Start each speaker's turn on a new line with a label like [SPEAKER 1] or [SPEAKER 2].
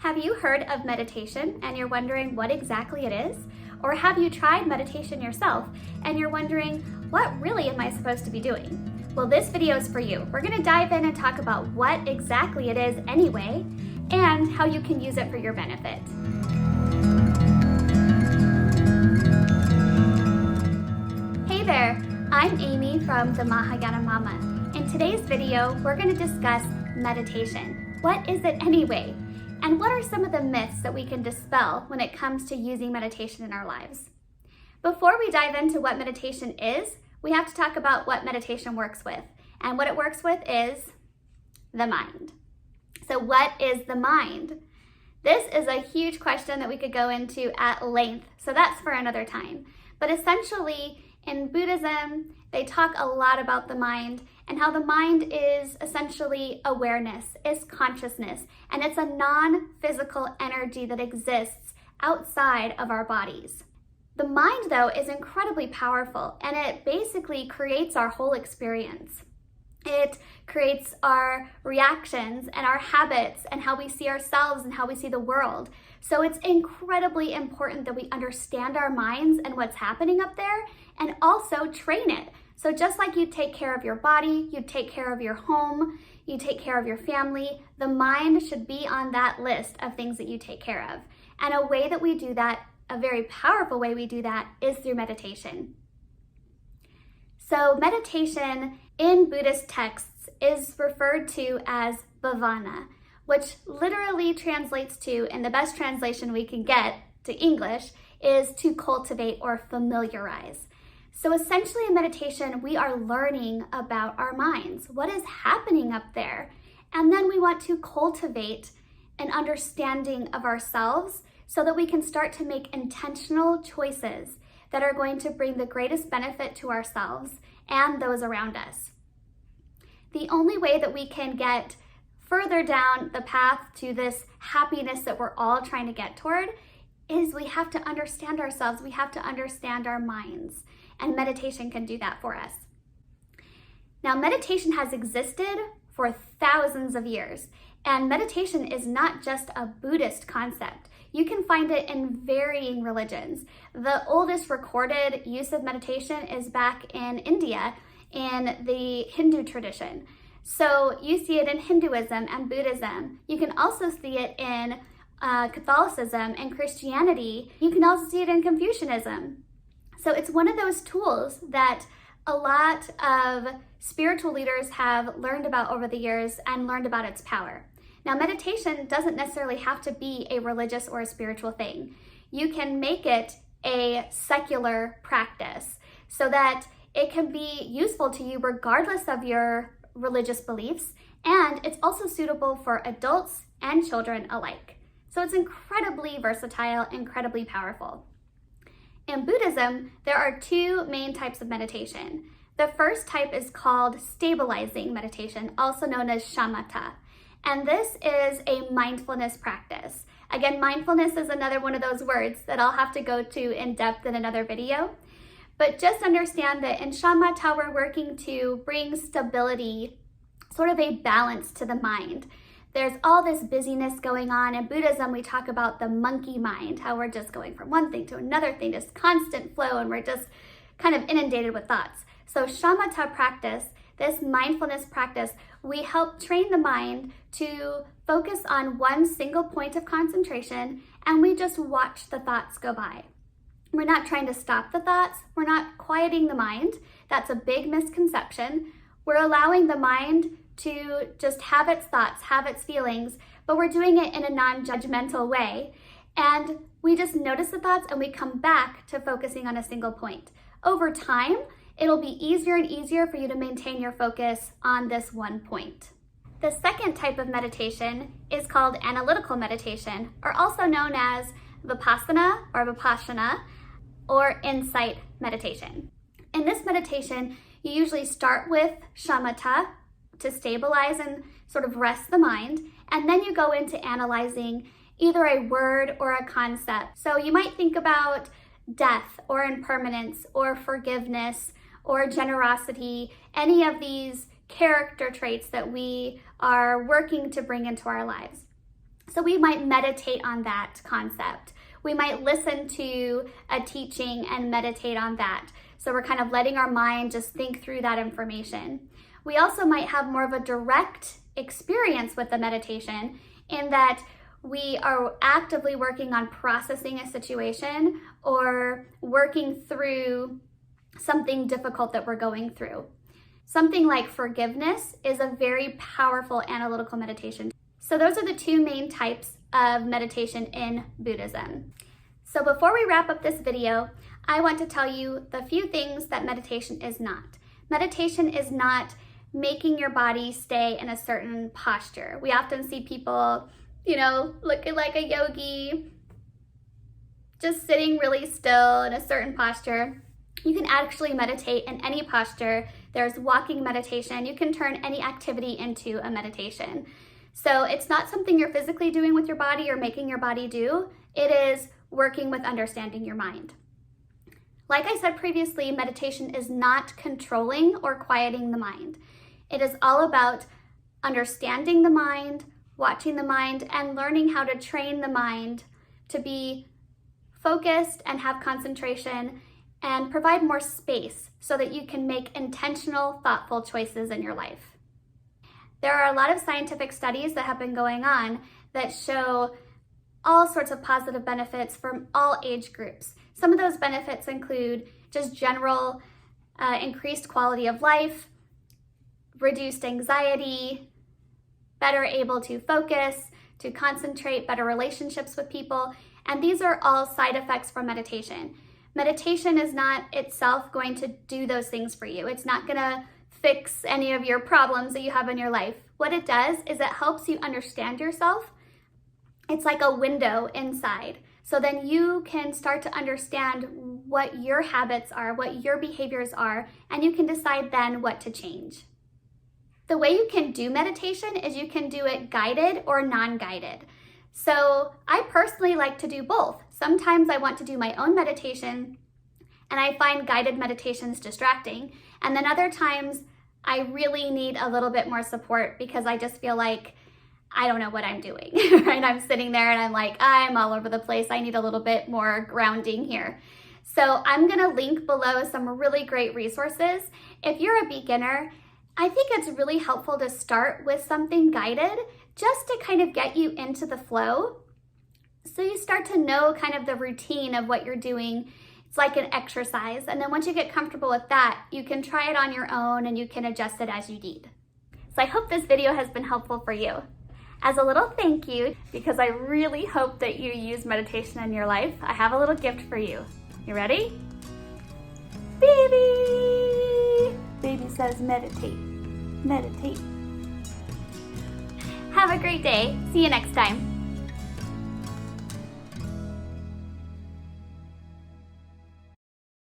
[SPEAKER 1] Have you heard of meditation and you're wondering what exactly it is? Or have you tried meditation yourself and you're wondering, what really am I supposed to be doing? Well, this video is for you. We're gonna dive in and talk about what exactly it is anyway, and how you can use it for your benefit. Hey there, I'm Amy from the Mahayana Mama. In today's video, we're gonna discuss meditation. What is it anyway? And what are some of the myths that we can dispel when it comes to using meditation in our lives? Before we dive into what meditation is, we have to talk about what meditation works with. And what it works with is the mind. So what is the mind? This is a huge question that we could go into at length, so that's for another time. But essentially, in Buddhism, they talk a lot about the mind and how the mind is essentially awareness, is consciousness, and it's a non-physical energy that exists outside of our bodies. The mind, though, is incredibly powerful, and it basically creates our whole experience. It creates our reactions and our habits and how we see ourselves and how we see the world. So it's incredibly important that we understand our minds and what's happening up there, and also train it. So just like you take care of your body, you take care of your home, you take care of your family, the mind should be on that list of things that you take care of. And a way that we do that, a very powerful way we do that, is through meditation. So meditation in Buddhist texts is referred to as bhavana, which literally translates to, and the best translation we can get to English, is to cultivate or familiarize. So essentially in meditation, we are learning about our minds, what is happening up there, and then we want to cultivate an understanding of ourselves so that we can start to make intentional choices that are going to bring the greatest benefit to ourselves and those around us. The only way that we can get further down the path to this happiness that we're all trying to get toward is we have to understand ourselves, we have to understand our minds, and meditation can do that for us. Now, meditation has existed for thousands of years, and meditation is not just a Buddhist concept. You can find it in varying religions. The oldest recorded use of meditation is back in India in the Hindu tradition. So you see it in Hinduism and Buddhism. You can also see it in Catholicism and Christianity. You can also see it in Confucianism. So it's one of those tools that a lot of spiritual leaders have learned about over the years and learned about its power. Now, meditation doesn't necessarily have to be a religious or a spiritual thing. You can make it a secular practice so that it can be useful to you regardless of your religious beliefs, and it's also suitable for adults and children alike. So it's incredibly versatile, incredibly powerful. In Buddhism, there are two main types of meditation. The first type is called stabilizing meditation, also known as shamatha. And this is a mindfulness practice. Again, mindfulness is another one of those words that I'll have to go to in depth in another video. But just understand that in shamatha, we're working to bring stability, sort of a balance to the mind. There's all this busyness going on. In Buddhism, we talk about the monkey mind, how we're just going from one thing to another thing, this constant flow, and we're just kind of inundated with thoughts. So shamatha practice, this mindfulness practice, we help train the mind to focus on one single point of concentration, and we just watch the thoughts go by. We're not trying to stop the thoughts. We're not quieting the mind. That's a big misconception. We're allowing the mind to just have its thoughts, have its feelings, but we're doing it in a non-judgmental way. And we just notice the thoughts and we come back to focusing on a single point. Over time, it'll be easier and easier for you to maintain your focus on this one point. The second type of meditation is called analytical meditation, or also known as vipassana or vipassana, or insight meditation. In this meditation, you usually start with shamatha to stabilize and sort of rest the mind, and then you go into analyzing either a word or a concept. So you might think about death or impermanence or forgiveness or generosity, any of these character traits that we are working to bring into our lives. So we might meditate on that concept. We might listen to a teaching and meditate on that. So we're kind of letting our mind just think through that information. We also might have more of a direct experience with the meditation in that we are actively working on processing a situation or working through something difficult that we're going through. Something like forgiveness is a very powerful analytical meditation. So those are the two main types of meditation in Buddhism. So before we wrap up this video, I want to tell you the few things that meditation is not. Meditation is not making your body stay in a certain posture. We often see people, looking like a yogi, just sitting really still in a certain posture. You can actually meditate in any posture. There's walking meditation. You can turn any activity into a meditation. So it's not something you're physically doing with your body or making your body do. It is working with understanding your mind. Like I said previously, meditation is not controlling or quieting the mind. It is all about understanding the mind, watching the mind, and learning how to train the mind to be focused and have concentration and provide more space so that you can make intentional, thoughtful choices in your life. There are a lot of scientific studies that have been going on that show all sorts of positive benefits from all age groups. Some of those benefits include just general increased quality of life, reduced anxiety, better able to focus, to concentrate, better relationships with people, and these are all side effects from meditation. Meditation is not itself going to do those things for you. It's not going to fix any of your problems that you have in your life. What it does is it helps you understand yourself. It's like a window inside. So then you can start to understand what your habits are, what your behaviors are, and you can decide then what to change. The way you can do meditation is you can do it guided or non-guided. So I personally like to do both. Sometimes I want to do my own meditation and I find guided meditations distracting. And then other times I really need a little bit more support because I just feel like I don't know what I'm doing, right? I'm sitting there and I'm like, I'm all over the place. I need a little bit more grounding here. So I'm gonna link below some really great resources. If you're a beginner, I think it's really helpful to start with something guided just to kind of get you into the flow. So you start to know kind of the routine of what you're doing. It's like an exercise. And then once you get comfortable with that, you can try it on your own and you can adjust it as you need. So I hope this video has been helpful for you. As a little thank you, because I really hope that you use meditation in your life, I have a little gift for you. You ready? Baby! Baby says meditate. Meditate. Have a great day. See you next time.